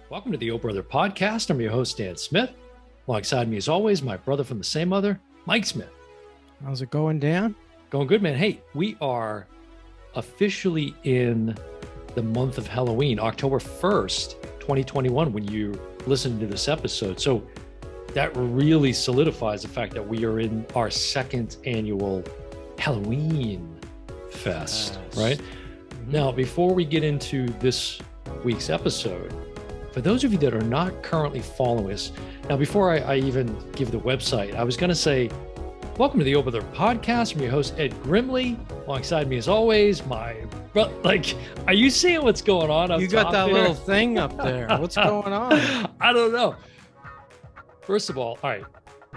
Welcome to the Oh Brother Podcast. I'm your host, Dan Smith. Alongside me, as always, my brother from the same mother, Mike Smith. How's it going, Dan? Going good, man. Hey, we are officially in the month of Halloween, October 1st, 2021, when you listen to this episode. So that really solidifies the fact that we are in our second annual Halloween Fest, right? Mm-hmm. Now, before we get into this week's episode, for those of you that are not currently following us, now before I even give the website, I was going to say, welcome to the Oh Brother Podcast. I'm your host, Ed Grimley. Alongside me, as always, are you seeing what's going on? You got that little thing up there. What's going on? I don't know. First of all right,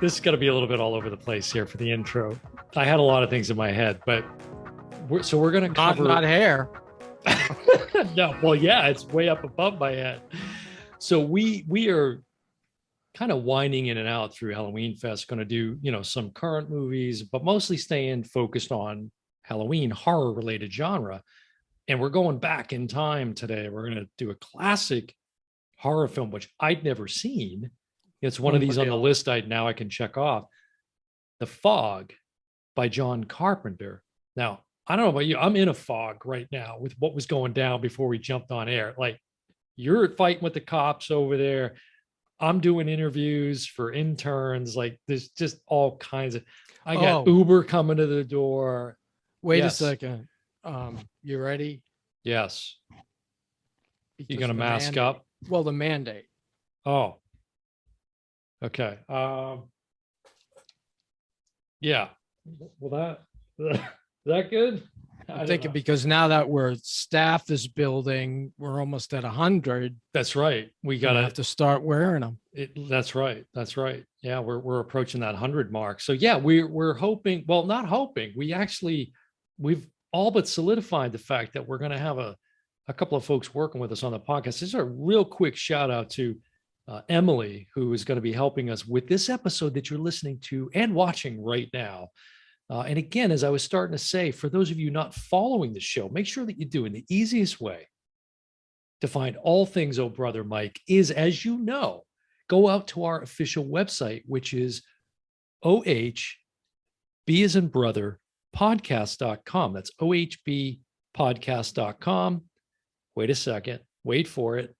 this is going to be a little bit all over the place here for the intro. I had a lot of things in my head, but we're going to cover... Not hair. No, well, yeah, it's way up above my head. So we are kind of winding in and out through Halloween Fest, going to do, some current movies, but mostly staying focused on Halloween horror related genre. And we're going back in time today. We're going to do a classic horror film, which I'd never seen. It's one of these on the list I can check off. The Fog by John Carpenter. Now, I don't know about you. I'm in a fog right now with what was going down before we jumped on air. Like, you're fighting with the cops over there. I'm doing interviews for interns. Like, there's just all kinds of... I got Uber coming to the door. Wait a second. You ready? Yes. You going to mask up? Well, the mandate. Oh. Okay. Yeah. Well, is that good? I'm thinking because now that we're staff is building, we're almost at 100. That's right. We have to start wearing them. That's right. Yeah, we're approaching that 100 mark. So yeah, we're hoping. Well, not hoping. We've all but solidified the fact that we're going to have a couple of folks working with us on the podcast. This is a real quick shout out to Emily, who is going to be helping us with this episode that you're listening to and watching right now. And again, as I was starting to say, for those of you not following the show, make sure that you do. And the easiest way to find all things Oh Brother Mike is, as you know, go out to our official website, which is OHB as in brother podcast.com. That's ohbpodcast.com. Wait a second. Wait for it.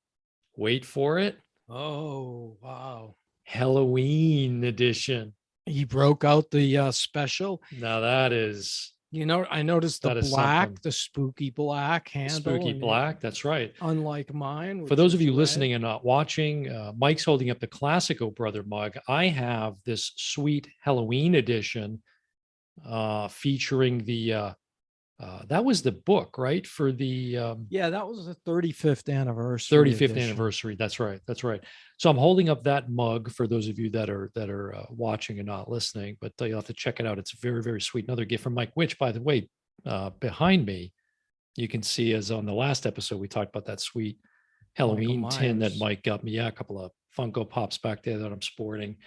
Oh, wow. Halloween edition. He broke out the special. Now that is... I noticed the black, the spooky black handle. Spooky black, that's right. Unlike mine. For those of you listening and not watching, Mike's holding up the classic Oh Brother mug. I have this sweet Halloween edition featuring the... that was the book, right? For the... yeah, that was the 35th anniversary. 35th edition. Anniversary, that's right. So I'm holding up that mug for those of you that are watching and not listening, but you'll have to check it out. It's very, very sweet. Another gift from Mike, which, by the way, behind me, you can see, as on the last episode, we talked about that sweet Halloween tin that Mike got me. Yeah, a couple of Funko Pops back there that I'm sporting.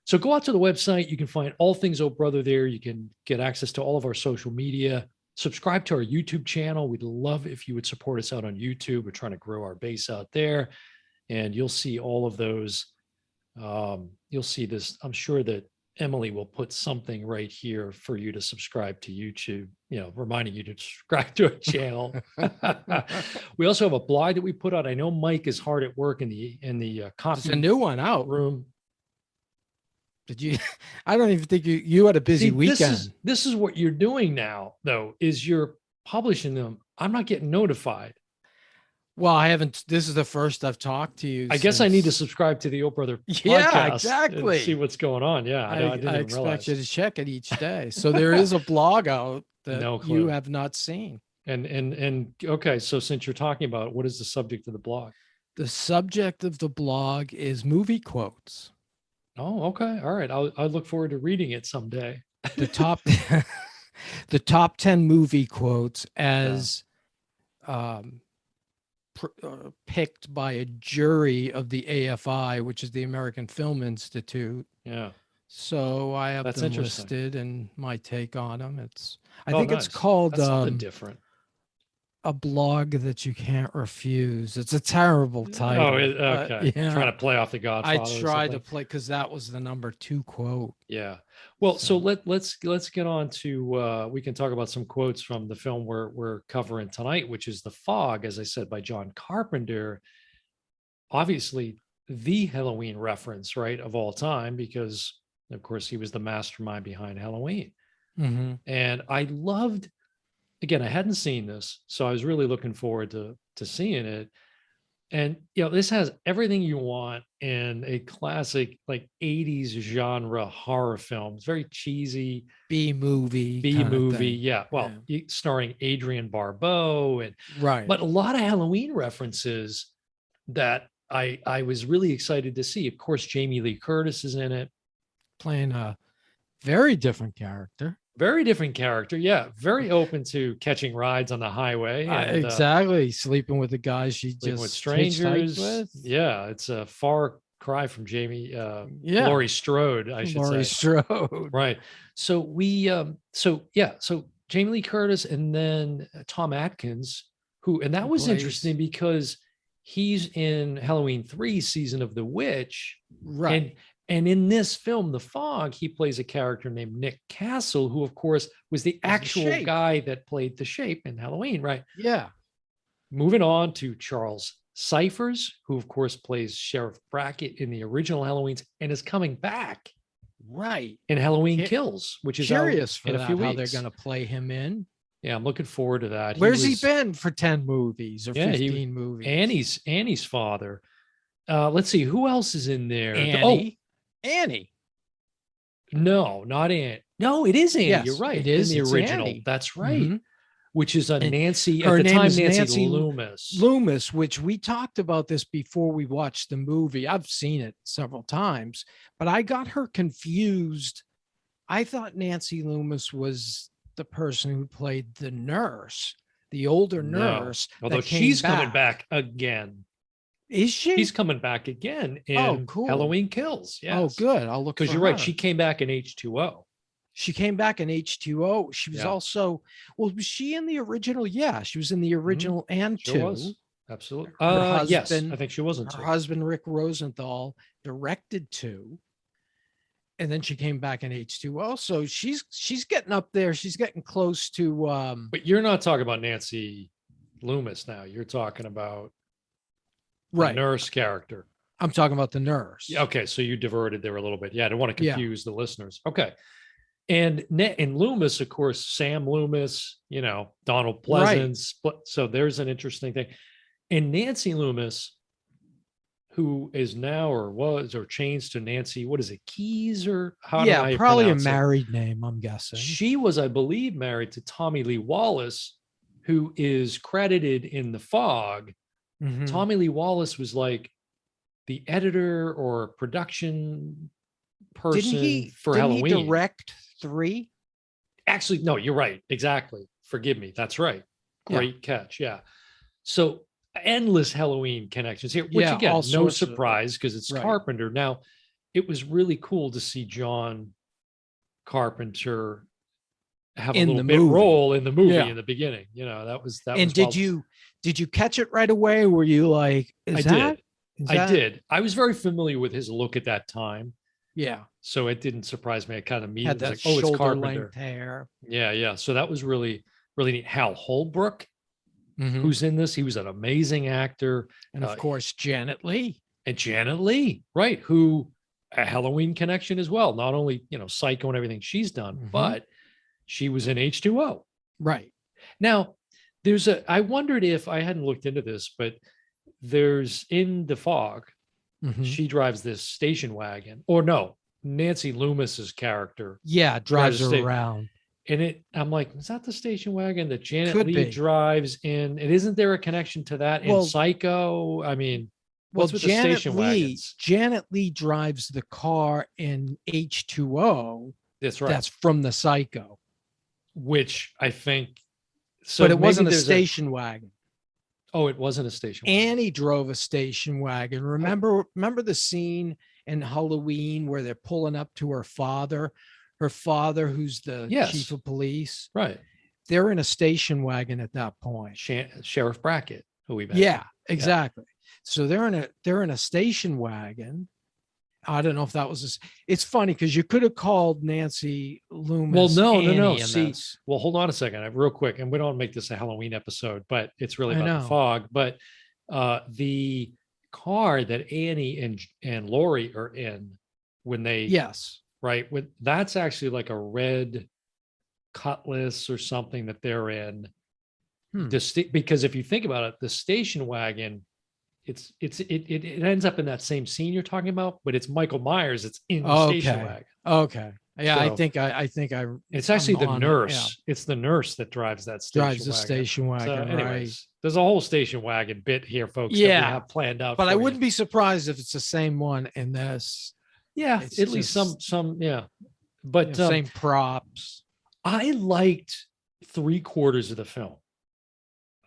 So go out to the website. You can find all things Oh Brother there. You can get access to all of our social media. Subscribe to our YouTube channel. We'd love if you would support us out on YouTube. We're trying to grow our base out there. And you'll see all of those. You'll see this. I'm sure that Emily will put something right here for you to subscribe to YouTube, reminding you to subscribe to our channel. We also have a blog that we put out. I know Mike is hard at work in the copy. There's a new one out. Room. Did you? I don't even think you had a busy weekend. This is what you're doing now, though, is you're publishing them. I'm not getting notified. Well, I haven't. This is the first I've talked to you. I guess I need to subscribe to the Oh Brother podcast. Yeah, exactly. And see what's going on. Yeah, I expect you to check it each day. So there is a blog out that you have not seen. And okay, so since you're talking about it, what is the subject of the blog? The subject of the blog is movie quotes. Oh, okay. All right. I look forward to reading it someday. The top 10 movie quotes as picked by a jury of the AFI, which is the American Film Institute. Yeah. So I have them listed and my take on them. I think nice. It's called something different. A blog that you can't refuse. It's a terrible Oh, title. okay. Trying Yeah, to play off the I Godfather or tried to something. play because that was the number 2 quote. Yeah. Well, so So, let's get on to we can talk about some quotes from the film we're covering tonight, which is The Fog, as I said, by John Carpenter. Obviously, the Halloween reference, right, of all time, because of course he was the mastermind behind Halloween. mhm. And I loved, again, I hadn't seen this, so I was really looking forward to seeing it. And this has everything you want in a classic like 80s genre horror film. It's very cheesy, B movie B kind of movie. thing. Yeah. Yeah. Well, starring Adrienne Barbeau and Right. but a lot of Halloween references that I was really excited to see. Of course, Jamie Lee Curtis is in it. Playing a very different character. Very different character. Yeah. Very open to catching rides on the highway and Exactly. Sleeping with the guys she sleeping with just hitchhiked strangers. with. Yeah. It's a far cry from Jamie, Yeah. Laurie Strode, I should Laurie say. Strode. Right. So so Jamie Lee Curtis and then Tom Atkins, and that Who was plays- interesting because he's in Halloween 3 Season of the Witch. Right. And in this film, The Fog, he plays a character named Nick Castle, who, of course, was the actual Shape. guy that played the Shape in Halloween, right? Yeah. Moving on to Charles Cyphers, who, of course, plays Sheriff Brackett in the original Halloweens and is coming back Right. in Halloween Cu- Kills, which is out Curious for in a that, few how weeks. they're going to play him in. Yeah, I'm looking forward to that. Where's he been for 10 movies or Yeah, 15 movies? Annie's father. Let's see who else is in there. Annie. Annie. No, not Annie. No, it is Annie. Yes, You're right. it is. In the It's original. Annie. That's right. Mhm. Which is a And Nancy her at the name time, is Nancy Nancy Loomis. Loomis, which we talked about this before we watched the movie. I've seen it several times, but I got her confused. I thought Nancy Loomis was the person who played the nurse, the older No, nurse. although that came she's coming back again. Is she? She's coming back again Oh, in cool. Halloween Kills. Oh, Yes. good. I'll look for Because you're right. her. She came back in H2O. She came back in H2O. She was Yeah. also, well, was she in the original? Yeah, she was in the original and Sure two. was. Absolutely. Her Yes, husband- I think she wasn't. Her husband, Rick Rosenthal, directed two. And then she came back in H2O. So she's getting up there. She's getting close to But you're not talking about Nancy Loomis now. You're talking about the right. nurse character. I'm talking about the nurse. Yeah, okay, so you diverted there a little bit. Yeah, I don't want to Yeah. confuse the listeners. Okay. And Loomis, of course, Sam Loomis, Donald Pleasance. So there's an interesting thing. And Nancy Loomis, who is now or was or changed to Nancy, what is it, Kyes or how do I Probably a pronounce it? married name, I'm guessing. She was, I believe, married to Tommy Lee Wallace, who is credited in The Fog. Mhm. Tommy Lee Wallace was like the editor or production person for Halloween. Didn't he direct 3? Actually, no, you're right. Exactly. Forgive me. That's right. Great catch. Yeah. So endless Halloween connections here, which again, all no sorts of- surprise because it's right. Carpenter. Now, it was really cool to see John Carpenter have In a little the bit movie. role in the movie Yeah. in the beginning. That was And was did you catch it right away? Were you like, I did. I was very familiar with his look at that time. Yeah. So it didn't surprise me. I kind of Had immediately that was like, oh, it's shoulder Carpenter. length hair. Yeah, yeah. So that was really, really neat. Hal Holbrook, Mhm. who's in this, he was an amazing actor. And of course, Janet Leigh. And Janet Leigh, right, who a Halloween connection as well. Not only, Psycho and everything she's done, Mhm. but she was in H2O. Right. Now, I wondered if I hadn't looked into this, but there's in The Fog, Mhm. she drives this station wagon, or no, Nancy Loomis's character. Yeah, drives her station. around. And I'm like, is that the station wagon that Janet Could Leigh be. drives in? And isn't there a connection to that in Well- Psycho? I mean, Well, what's with the Janet station Leigh, wagons? Janet Leigh drives the car in H2O. That's right. That's from the Psycho. Which I think. So But it maybe wasn't a there's station wagon. Oh, it wasn't a station wagon. Annie drove a station wagon. Remember the scene in Halloween where they're pulling up to her father who's the Yes. chief of police. Right. they're in a station wagon at that point. Sheriff Brackett, who we met. Yeah, exactly. So they're in a station wagon. I don't know if that was it's funny because you could have called Nancy Loomis. Well, no. Annie in See, this. well, hold on a second, real quick, and we don't make this a Halloween episode, but it's really I about the know. fog. But the car that Annie and Lori are in when they Yes. right with that's actually like a red Cutlass or something that they're in. Because if you think about it, the station wagon, it ends up in that same scene you're talking about, but it's Michael Myers. It's in the station wagon. Okay. Yeah, So, I think it's actually the nurse. Yeah. It's the nurse that drives that station Drives the wagon. station wagon. So anyways, right. There's a whole station wagon bit here, folks, that we have planned out. But I wouldn't be surprised if it's the same one in this. Yeah, it's at least some, yeah. But same props. I liked 3/4 of the film.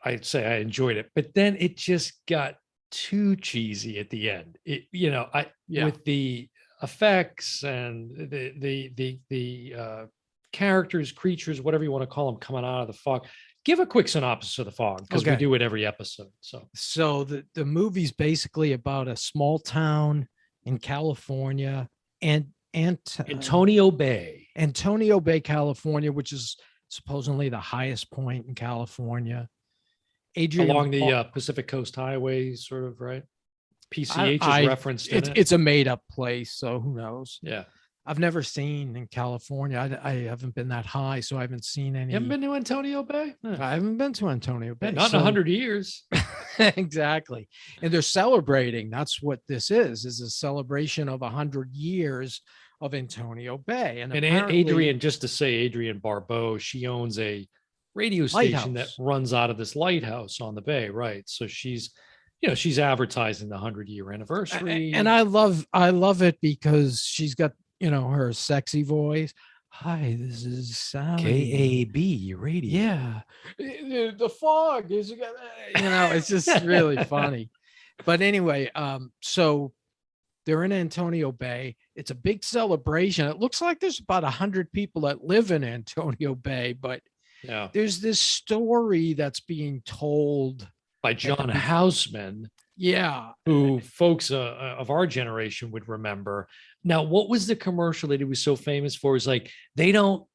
I'd say I enjoyed it, but then it just got too cheesy at the end. With the effects and the characters, creatures, whatever you want to call them, coming out of the fog. Give a quick synopsis of the fog, because we do it every episode. So the movie's basically about a small town in California and Antonio Bay, California, which is supposedly the highest point in California. Adrienne, along the Pacific Coast Highway, sort of, right? PCH is referenced in it. It's a made up place, so who knows? Yeah. I've never seen in California. I haven't been that high, so I haven't seen any. You haven't been to Antonio Bay? I haven't been to Antonio Bay. Not in 100 years. Exactly. And they're celebrating. That's what this is a celebration of 100 years of Antonio Bay. And Adrienne, just to say, Adrienne Barbeau, she owns a radio station that runs out of this lighthouse on the bay, right? So she's advertising the 100-year anniversary. And I love it because she's got, her sexy voice. Hi, this is Sally. KAB radio. Yeah. The fog is, it's just really funny. But anyway, so they're in Antonio Bay. It's a big celebration. It looks like there's about 100 people that live in Antonio Bay, but there's this story that's being told by John Houseman. Yeah. Who folks of our generation would remember. Now, what was the commercial that he was so famous for? Is like, they don't,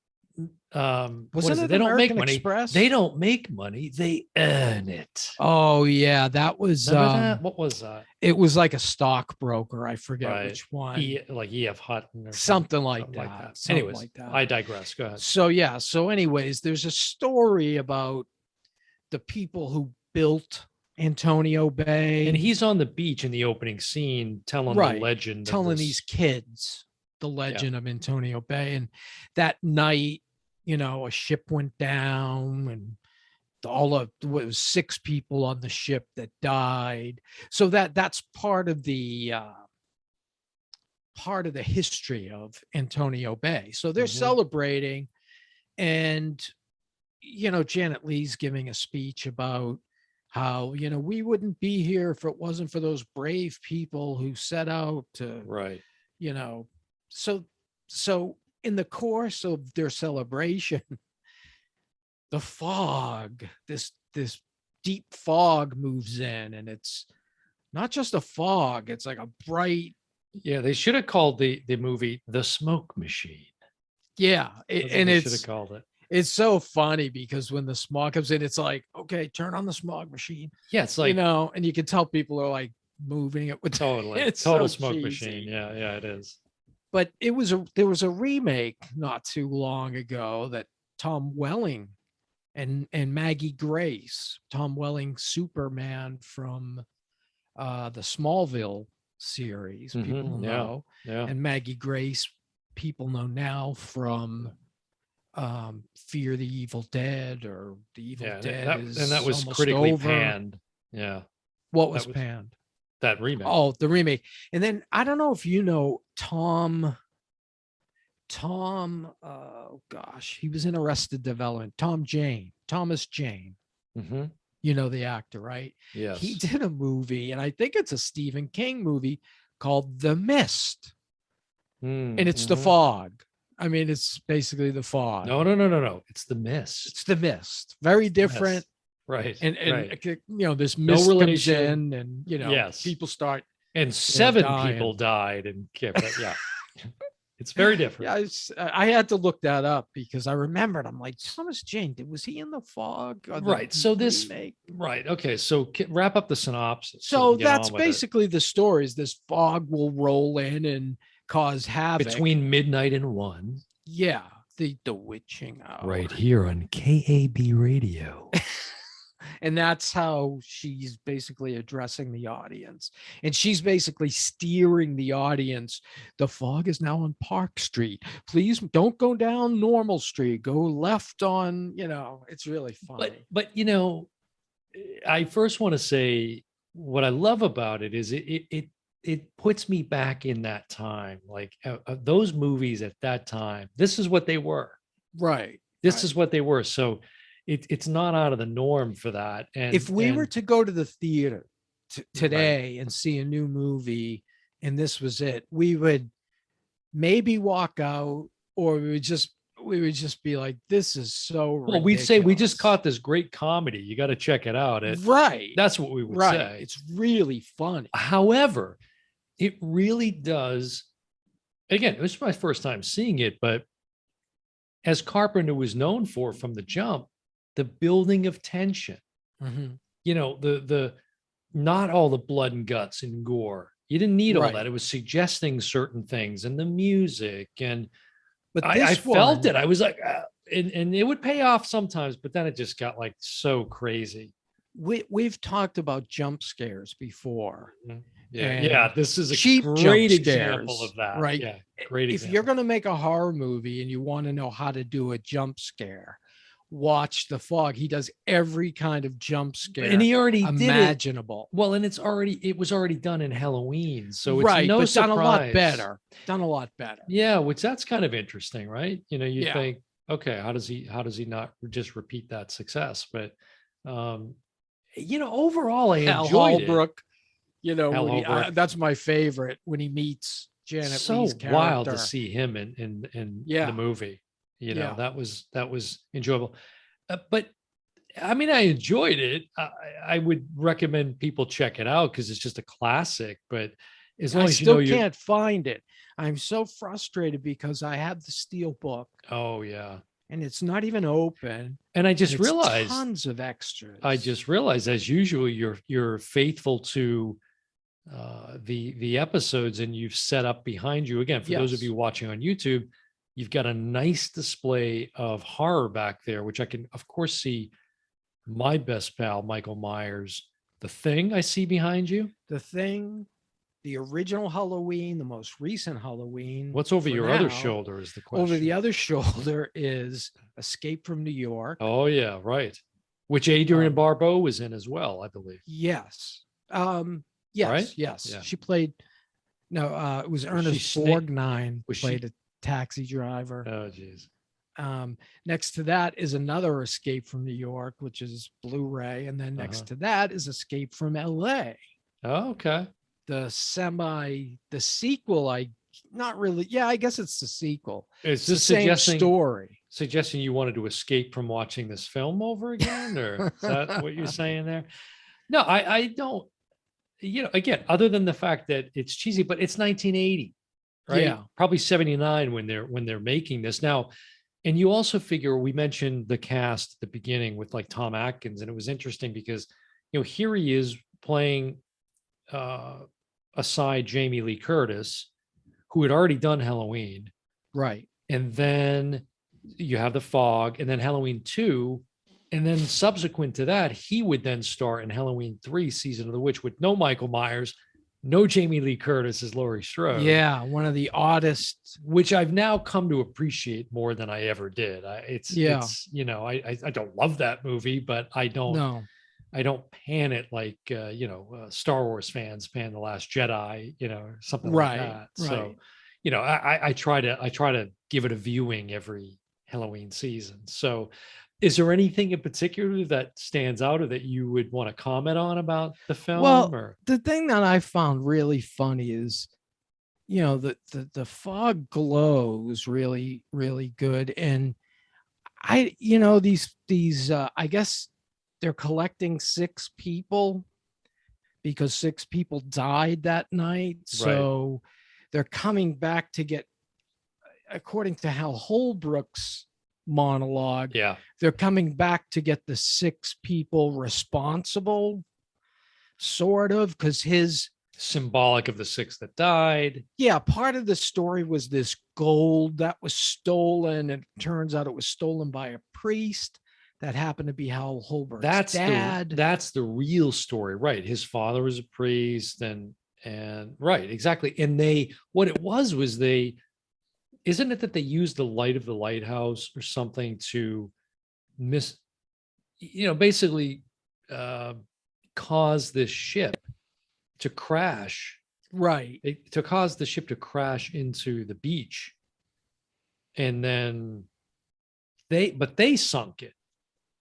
they don't make money. Express? They don't make money. They earn it. Oh yeah. That was, that? What was that? It was like a stockbroker. I forget which one. Like E.F. Hutton or something like that. Anyways, like that. I digress. Go ahead. So anyways, there's a story about the people who built Antonio Bay, and he's on the beach in the opening scene telling the legend, telling these kids the legend of Antonio Bay. And that night, a ship went down, and it was 6 people on the ship that died. So that's part of the history of Antonio Bay. So they're celebrating, and Janet Leigh's giving a speech about how, we wouldn't be here if it wasn't for those brave people who set out to, so in the course of their celebration, the fog, this deep fog moves in, and it's not just a fog, it's like a bright. Yeah, they should have called the movie The Smoke Machine. Yeah, and they should have called it. It's so funny because when the smog comes in, it's like, okay, turn on the smog machine. Yeah, it's like, and you can tell people are like moving it with totally. It's total so smoke cheesy. machine. Yeah, it is. But there was a remake not too long ago that Tom Welling and Maggie Grace, Tom Welling Superman from the Smallville series, people know, and Maggie Grace, people know now from Fear the Evil Dead, or The Evil Dead that was critically panned. Yeah. What was panned? That remake. Oh, the remake. And then I don't know if you know Thomas he was in Arrested Development. Thomas Jane. Mm-hmm. You know the actor, right? Yes. He did a movie, and I think it's a Stephen King movie called The Mist. And it's the fog. I mean, it's basically the fog. No. It's the mist. It's the mist. Very different. Mist. Right. And right. you know, this No mist comes relation. in, and you know, Yes. people start, And you know, 7 dying. people died. And yeah, it's very different. Yeah, I had to look that up because I remembered. I'm like, Thomas Jane, was he in the fog? Or the Right. So this, remake? right. Okay. So wrap up the synopsis. So, we So can get that's on with it. basically the story. Is this fog will roll in and cause havoc Between midnight and 1. Yeah, the witching hour. Right here on KAB Radio. And that's how she's basically addressing the audience. And she's basically steering the audience. The fog is now on Park Street. Please don't go down Normal Street. Go left on, you know, it's really funny. But you know, I first want to say what I love about it is it puts me back in that time. Like those movies at that time, this is what they were. Right. This is what they were. So it's not out of the norm for that. And if we were to go to the theater today Right. and see a new movie and this was it, we would maybe walk out, or we would just be like, this is so Well, we'd say we just ridiculous." caught this great comedy. You got to check it out. Right. That's what we would Right. say. It's really funny. However, it really does. Again, it was my first time seeing it, but as Carpenter was known for from the jump, the building of tension, Mhm. you know, the not all the blood and guts and gore. You didn't need all Right. that. It was suggesting certain things and the music. And But I this felt one, it. I was like, and it would pay off sometimes, but then it just got like so crazy. we've talked about jump scares before. Yeah. This is a Cheap great jump example scares, of that. right? Yeah. Great If example. you're going to make a horror movie and you want to know how to do a jump scare, watch The Fog. He does every kind of jump scare And he already did it. imaginable. Well, and it was already done in Halloween. So it's Right, no but done a lot surprise. better. Done a lot better. Yeah, which that's kind of interesting, right? You know, you Yeah. think, okay, how does he not just repeat that success? But you know, overall, I Hal enjoyed it. Holbrook, you know, Hal when he, Holbrook. that's my favorite, when he meets Janet So Leigh's character. wild to see him in Yeah. the movie. You know, Yeah. that was enjoyable. But I mean, I enjoyed it. I would recommend people check it out because it's just a classic. But as long I as you know still you can't find it. I'm so frustrated because I have the steel book oh yeah. and it's not even open. And I just and it's realized tons of extras. I just realized, as usual, you're faithful to the episodes, and you've set up behind you again. For those of Yes. you watching on YouTube, you've got a nice display of horror back there, which I can, of course, see my best pal Michael Myers. The Thing I see behind you. The Thing, the original Halloween, the most recent Halloween. What's over for your other now. shoulder is the question. Over the other shoulder is Escape from New York. Oh yeah, right. Which Adrienne Barbeau was in as well, I believe. Yes. Yes. Right? Yes. Yeah. She played. No, it was Ernest Borgnine played a taxi driver. Oh geez. Next to that is another Escape from New York, which is Blu-ray, and then next to that is Escape from LA. Oh, okay. The sequel, not really. Yeah, I guess it's the sequel. It's the just same story. Suggesting you wanted to escape from watching this film over again, or is that what you're saying there? No, I don't. You know, again, other than the fact that it's cheesy, but it's 1980, right? Yeah. Probably 79 when they're making this now. And you also figure, we mentioned the cast at the beginning with like Tom Atkins, and it was interesting because, you know, here he is playing aside Jamie Lee Curtis, who had already done Halloween. Right. And then you have The Fog, and then Halloween 2. And then subsequent to that, he would then star in Halloween 3, Season of the Witch, with no Michael Myers, no Jamie Lee Curtis as Laurie Strode. Yeah, one of the oddest. Which I've now come to appreciate more than I ever did. It's you know, I don't love that movie, but I don't pan it like Star Wars fans pan The Last Jedi, you know, something like that. So, you know, I try to give it a viewing every Halloween season. So, is there anything in particular that stands out or that you would want to comment on about the film? Well, the thing that I found really funny is the fog glows really, really good. And these I guess they're collecting 6 people because 6 people died that night. Right. So they're coming back to get, according to Hal Holbrook's monologue, Yeah. they're coming back to get the 6 people responsible, sort of, because his, Symbolic of the 6 that died. yeah, part of the story was this gold that was stolen. And it turns out it was stolen by a priest that happened to be Hal Holbrook's dad. That's the real story, right? His father was a priest, and right, exactly. And what it was they, isn't it that they used the light of the lighthouse or something to basically cause this ship to crash, Right. to cause the ship to crash into the beach, and then they sunk it.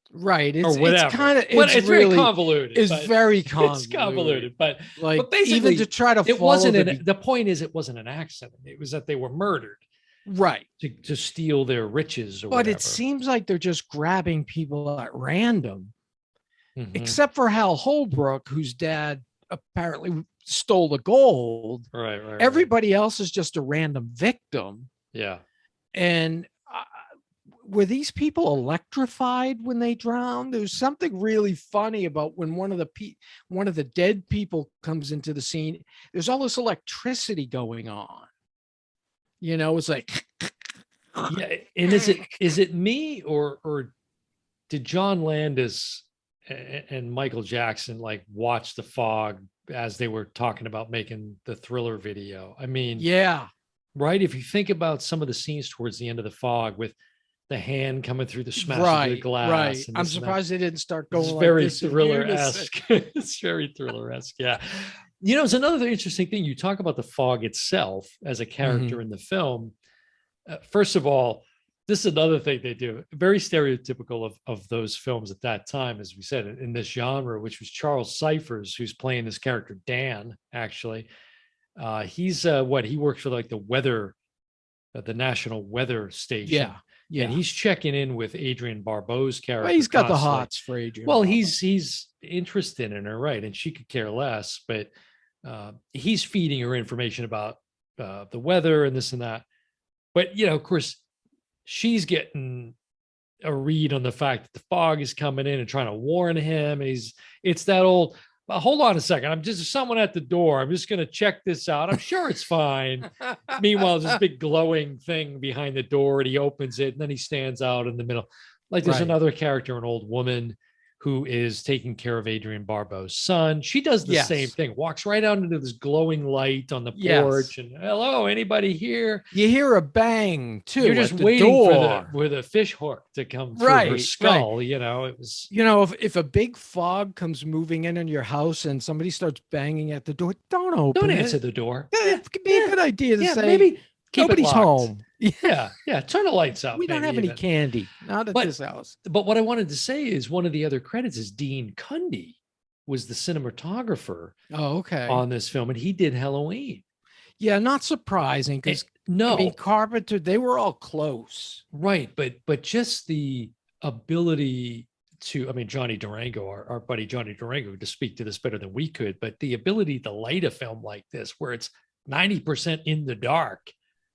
Right. Or whatever. It's kind of, it's really very convoluted. It's very convoluted. It's convoluted, but even basically, to try to it follow wasn't the point is it wasn't an accident. It was that they were murdered, right, to steal their riches or but whatever. it seems like they're just grabbing people at random, Mhm. except for Hal Holbrook, whose dad apparently stole the gold. Right. Everybody else is just a random victim. Yeah. And were these people electrified when they drowned? There's something really funny about when one of the dead people comes into the scene. There's all this electricity going on. It's like, Yeah. And is it me or did John Landis and Michael Jackson like watch The Fog as they were talking about making the Thriller video? I mean, yeah, right. If you think about some of the scenes towards the end of The Fog with the hand coming through the smash of the glass. Right. And I'm surprised they didn't start going it's like very this. Thriller-esque. It's very Thriller-esque. Yeah. It's another interesting thing. You talk about The Fog itself as a character in the film. First of all, this is another thing they do. Very stereotypical of those films at that time, as we said, in this genre, which was Charles Cyphers, who's playing this character, Dan, actually. He's he works for like the weather, the National Weather Station. Yeah. And he's checking in with Adrienne Barbeau's character. Well, he's got constantly. The hots for Adrienne. Well, he's interested in her, right? And she could care less, but he's feeding her information about the weather and this and that. But of course, she's getting a read on the fact that the fog is coming in and trying to warn him. And it's that old, hold on a second. I'm just someone at the door. I'm just going to check this out. I'm sure it's fine. Meanwhile, there's this big glowing thing behind the door, and he opens it, and then he stands out in the middle. Like there's another character, an old woman who is taking care of Adrienne Barbeau's son. She does the same thing, walks right out into this glowing light on the porch and, hello, anybody here? You hear a bang too. You're just waiting for the fish hook to come through her skull. It was, if a big fog comes moving in on your house and somebody starts banging at the door, don't answer the door. It could be a good idea to say, maybe nobody's home. Yeah. Turn the lights out. We don't have any candy. Not at this house. But what I wanted to say is one of the other credits is Dean Cundy was the cinematographer. Oh, okay. On this film, and he did Halloween. Yeah, not surprising because Carpenter, they were all close. Right, but just the ability to, Johnny Durango, our buddy Johnny Durango, to speak to this better than we could, but the ability to light a film like this where it's 90% in the dark.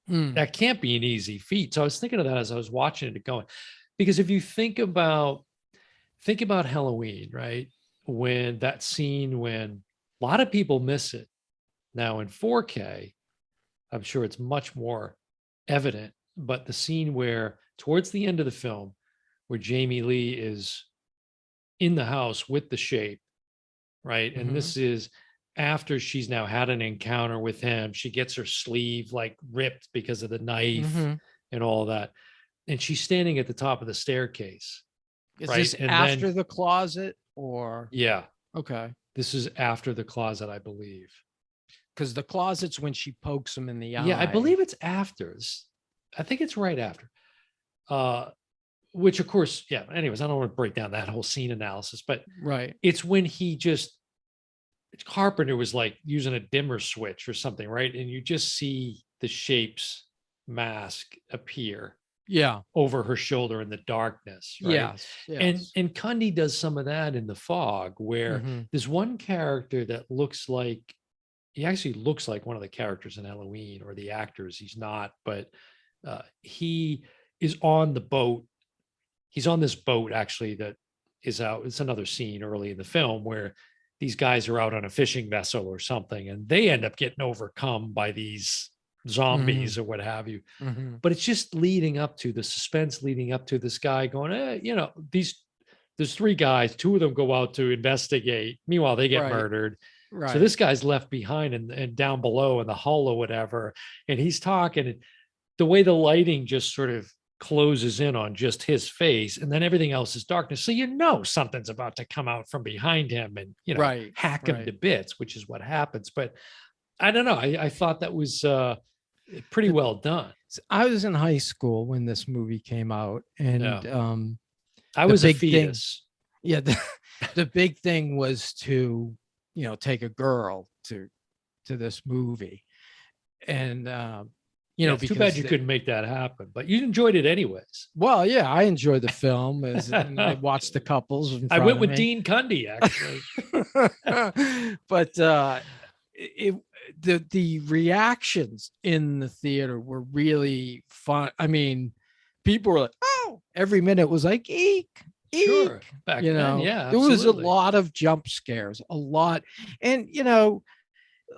That can't be an easy feat. So I was thinking of that as I was watching it going, because if you think about Halloween, right? When that scene, when a lot of people miss it now in 4K, I'm sure it's much more evident, but the scene where towards the end of the film, where Jamie Lee is in the house with the shape, right? And this is after she's now had an encounter with him. She gets her sleeve like ripped because of the knife and all that. And she's standing at the top of the staircase. Is this after the closet or? Yeah. Okay. This is after the closet, I believe. Because the closet's when she pokes him in the eye. Yeah, I believe it's after. I think it's right after. Which of course, anyways, I don't want to break down that whole scene analysis, but right. It's when he just Carpenter was like using a dimmer switch or something, right? And you just see the Shape's mask appear Yeah. over her shoulder in the darkness, right? Yes. And Yes. and Cundy does some of that in The Fog, where Hmm. there's one character that looks like, he actually looks like one of the characters in Halloween, or the actors. He's not, but he is on the boat. He's on this boat actually that is out. It's another scene early in the film where these guys are out on a fishing vessel or something, and they end up getting overcome by these Hmm. zombies or what have you. Hmm. But it's just leading up to the suspense, leading up to this guy going, there's three guys, two of them go out to investigate. Meanwhile, they get Right. murdered. So Right. this guy's left behind and down below in the hull or whatever. And he's talking, and the way the lighting just sort of closes in on just his face, and then everything else is darkness. So something's about to come out from behind him and Right. hack him to Right. bits, which is what happens. But I don't know. I thought that was pretty The- well done. I was in high school when this movie came out, Yeah. and I the was a big thing, fetus. yeah, the big thing was to, take a girl to this movie, and Yeah, it's too bad because you couldn't make that happen, but you enjoyed it anyways. well, yeah, I enjoy the film and I watched the couples in I front went of with me. Dean Cundy, actually. But it the reactions in the theater were really fun. I mean, people were like, "Oh!" Every minute was like, "Eek, eek." Sure. Back then, yeah, There was a absolutely. lot of jump scares, a lot, and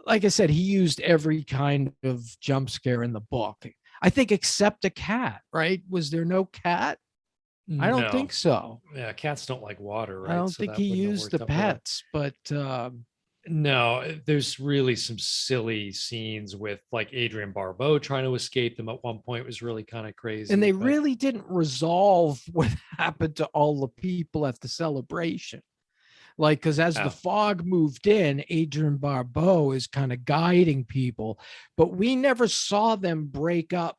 like I said, he used every kind of jump scare in the book. I think except a cat, right? Was there no cat? I don't think No. so. Yeah, cats don't like water, I right? don't So think he that wouldn't have used the worked out well. pets, but No, there's really some silly scenes with like Adrienne Barbeau trying to escape them at one point. It was really kind of and crazy, they but really didn't resolve what happened to all the people at the celebration. Like, because as the yeah. fog moved in, Adrienne Barbeau is kind of guiding people, but we never saw them break up.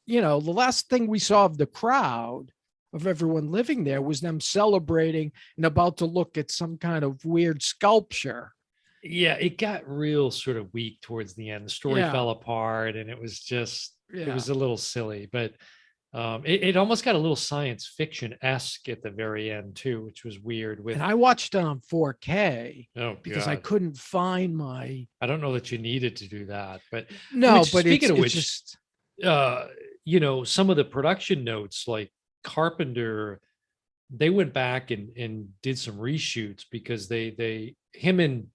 The last thing we saw of the crowd, of everyone living there, was them celebrating and about to look at some kind of weird sculpture. Yeah, it got real sort of weak towards the end. The story Yeah. fell apart, and it Yeah. was a little silly, but it almost got a little science fiction-esque at the very end too, which was weird with, And I watched it on 4K oh because I God. couldn't find my. I don't know that you needed to do that, but No, which, but speaking of it's which, just. uh, some of the production notes, like Carpenter, they went back and did some reshoots because him and,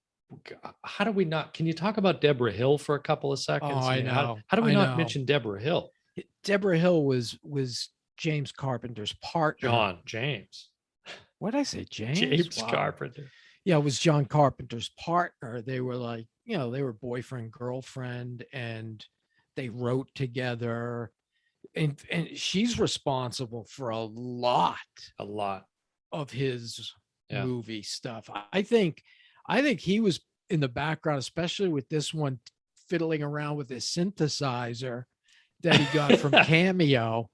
how do we not, can you talk about Deborah Hill for a couple of Oh, seconds? I I mean, know. how do we I not know. mention Deborah Hill? Deborah Hill was James Carpenter's partner. John James, What did I say? James? James Wow. Carpenter. Yeah, it was John Carpenter's partner. They were like, they were boyfriend, girlfriend, and they wrote together. And she's responsible for a lot A lot. of his Yeah. movie stuff. I think he was in the background, especially with this one, fiddling around with his synthesizer that he got from Cameo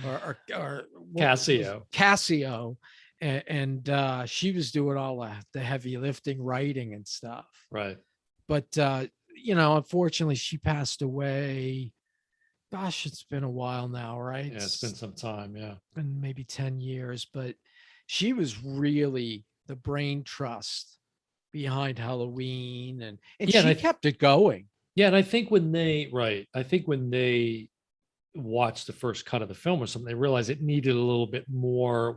or what was Casio. Casio. And she was doing all the heavy lifting, writing and stuff. Right. But unfortunately, she passed away. Gosh, it's been a while now, right? Yeah, it's been some time. Yeah. Been maybe 10 years, but she was really the brain trust behind Halloween, and Yeah. she kept it going. Yeah. And I think I think when they watched the first cut of the film or something, they realized it needed a little bit more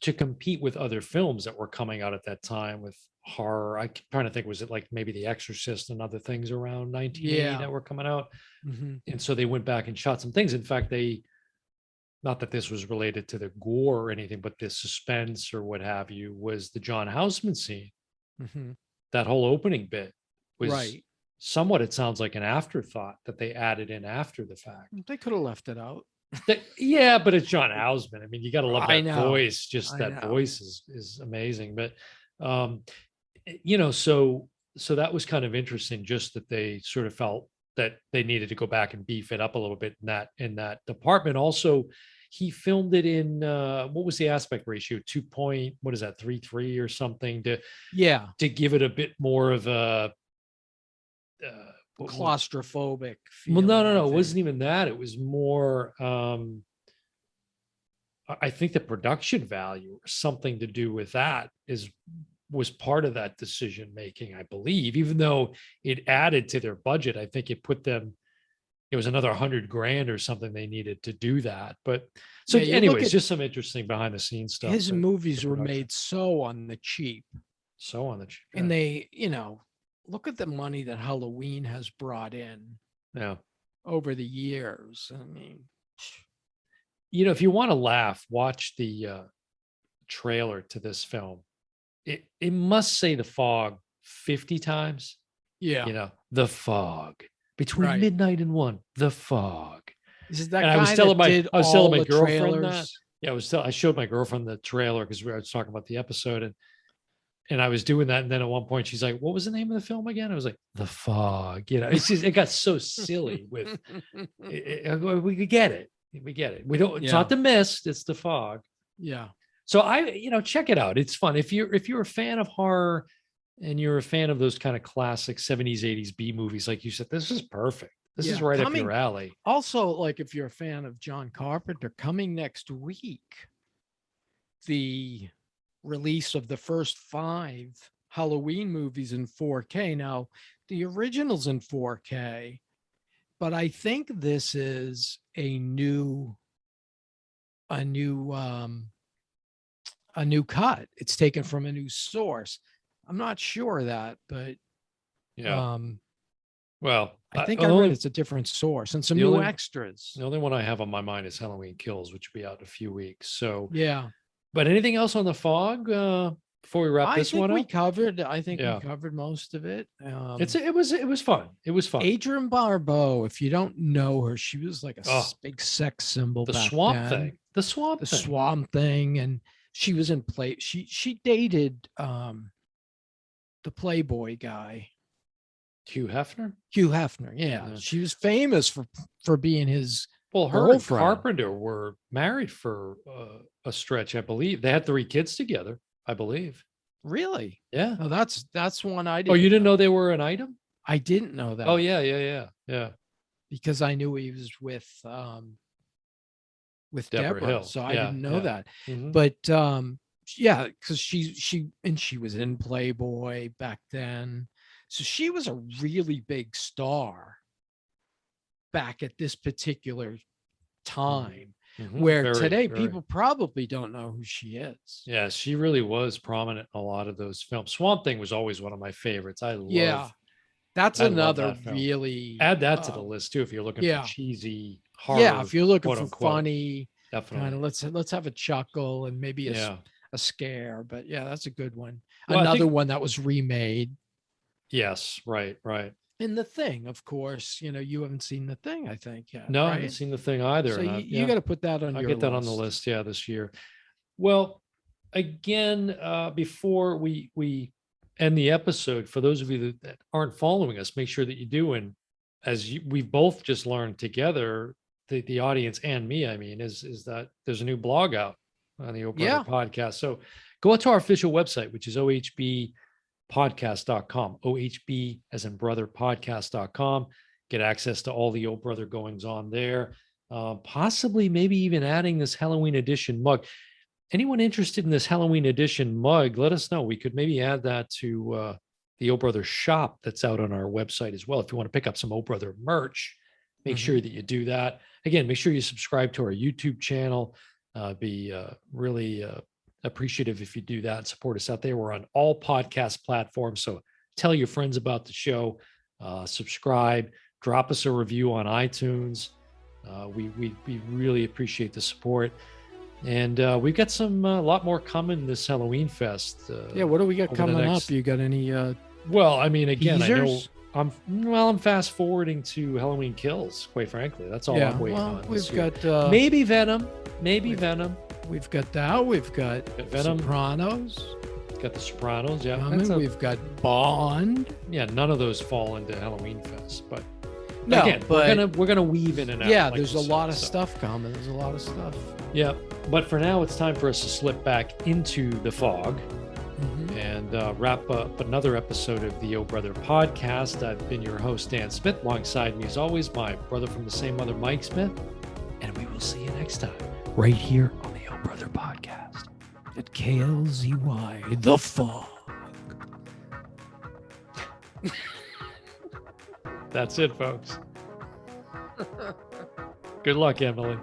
to compete with other films that were coming out at that time with horror. I'm trying to think, was it like maybe The Exorcist and other things around 1980 Yeah. that were coming out? Hmm. And so they went back and shot some things. In fact, not that this was related to the gore or anything, but the suspense or what have you, was the John Houseman scene. Hmm. That whole opening bit was Right. somewhat, it sounds like, an afterthought that they added in after the fact. They could have left it out. Yeah, but it's John Houseman. I mean, you got to love I that know. voice. Just I that know. voice is amazing. But um, so that was kind of interesting, just that they sort of felt that they needed to go back and beef it up a little bit in that department. Also, he filmed it in what was the aspect ratio? 3.3 or something Yeah. to give it a bit more of a Claustrophobic well, feeling, no, I it wasn't think. even that. It was more I think the production value or something to do with that was part of that decision making, I believe, even though it added to their budget. I think it put them, it was another 100 grand or something they needed to do that. But so Yeah, you look anyways, at just some interesting behind the scenes stuff. his movies were made so on the cheap. So on the And they, look at the money that Halloween has brought in yeah. over the years. I mean, If you want to laugh, watch the trailer to this film. It must say The Fog 50 times. yeah. The fog between Right. midnight and 1, the fog. This is that And guy that did I was all telling my the girlfriend that. trailers. Yeah, I showed my girlfriend the trailer because we were talking about the episode, and I was doing that. And then at one point she's like, "What was the name of the film again?" I was like, The Fog. It's just, it got so silly with we get it. We get it. We don't, it's not The Mist, it's The Fog. Yeah. So check it out. It's fun. If you're a fan of horror and you're a fan of those kind of classic 70s, 80s B movies, like you said, this is perfect. This is right up your alley. Also, like if you're a fan of John Carpenter, coming next week, the release of the first 5 Halloween movies in 4K. Now, the original's in 4K, but I think this is a new cut. It's taken from a new source. I'm not sure of that, but yeah. Well, I think I read it's a different source and some new extras. The only one I have on my mind is Halloween Kills, which will be out in a few weeks. So yeah. But anything else on The Fog before we wrap this one up? I think we covered most of it. It was fun. It was fun. Adrienne Barbeau, if you don't know her, she was like a big sex symbol. The Swamp Thing. The Swamp Thing, and she was in play. She dated the Playboy guy. Hugh Hefner, yeah. She was famous for being his her and Carpenter were married for a stretch, I believe. They had 3 kids together, I believe. Really? Yeah. Oh, that's one I didn't. Oh, you didn't know they were an item? I didn't know that. Oh, yeah. Because I knew he was with Deborah Hill. So I didn't know that. Mm-hmm. But yeah, because she was in Playboy back then. So she was a really big star back at this particular time, where today people probably don't know who she is. Yeah, she really was prominent in a lot of those films. Swamp Thing was always one of my favorites. That's another really, add that to the list too if you're looking for cheesy horror. Yeah, if you're looking for unquote. funny, definitely. Kind of let's have a chuckle and maybe a scare. But yeah, that's a good one. Well, another one that was remade. Yes, right. And The Thing, of course, you haven't seen The Thing, I think. Yet, no, right? I haven't seen The Thing either. So you got to put that on. I'll your get that list. on the list. Yeah, this year. Well, again, before we end the episode, for those of you that aren't following us, make sure that you do. And we've both just learned together, the audience and me, I mean, is that there's a new blog out on the Brother podcast. So go out to our official website, which is ohbpodcast.com, OHB as in brother podcast.com. Get access to all the Old Brother goings on there. Possibly maybe even adding this Halloween edition mug. Anyone interested in this Halloween edition mug, let us know. We could maybe add that to the Old Brother shop that's out on our website as well. If you want to pick up some Old Brother merch, make sure that you do that. Again, make sure you subscribe to our YouTube channel. Be really appreciative if you do that and support us out there. We're on all podcast platforms. So tell your friends about the show, subscribe, drop us a review on iTunes. We really appreciate the support. And we've got a lot more coming this Halloween Fest. What do we got coming up? You got any? Well, I mean, again, teasers? I know I'm fast forwarding to Halloween Kills. Quite frankly, that's all I'm waiting on. We've got maybe Venom. Venom. We've got that. We've got Venom. Sopranos. Got the Sopranos. Yeah. We've got Bond. Yeah, none of those fall into Halloween Fest, but No, Again, but we're gonna weave in and out. yeah, like there's you a said, lot of so. stuff coming. There's a lot of stuff. Yeah, but for now, it's time for us to slip back into the fog Mhm. and wrap up another episode of the Oh Brother podcast. I've been your host, Dan Smith. Alongside me, as always, my brother from the same mother, Mike Smith. And we will see you next time, right here on the Oh Brother podcast. At KLZY, the fog. That's it, folks. Good luck, Emily.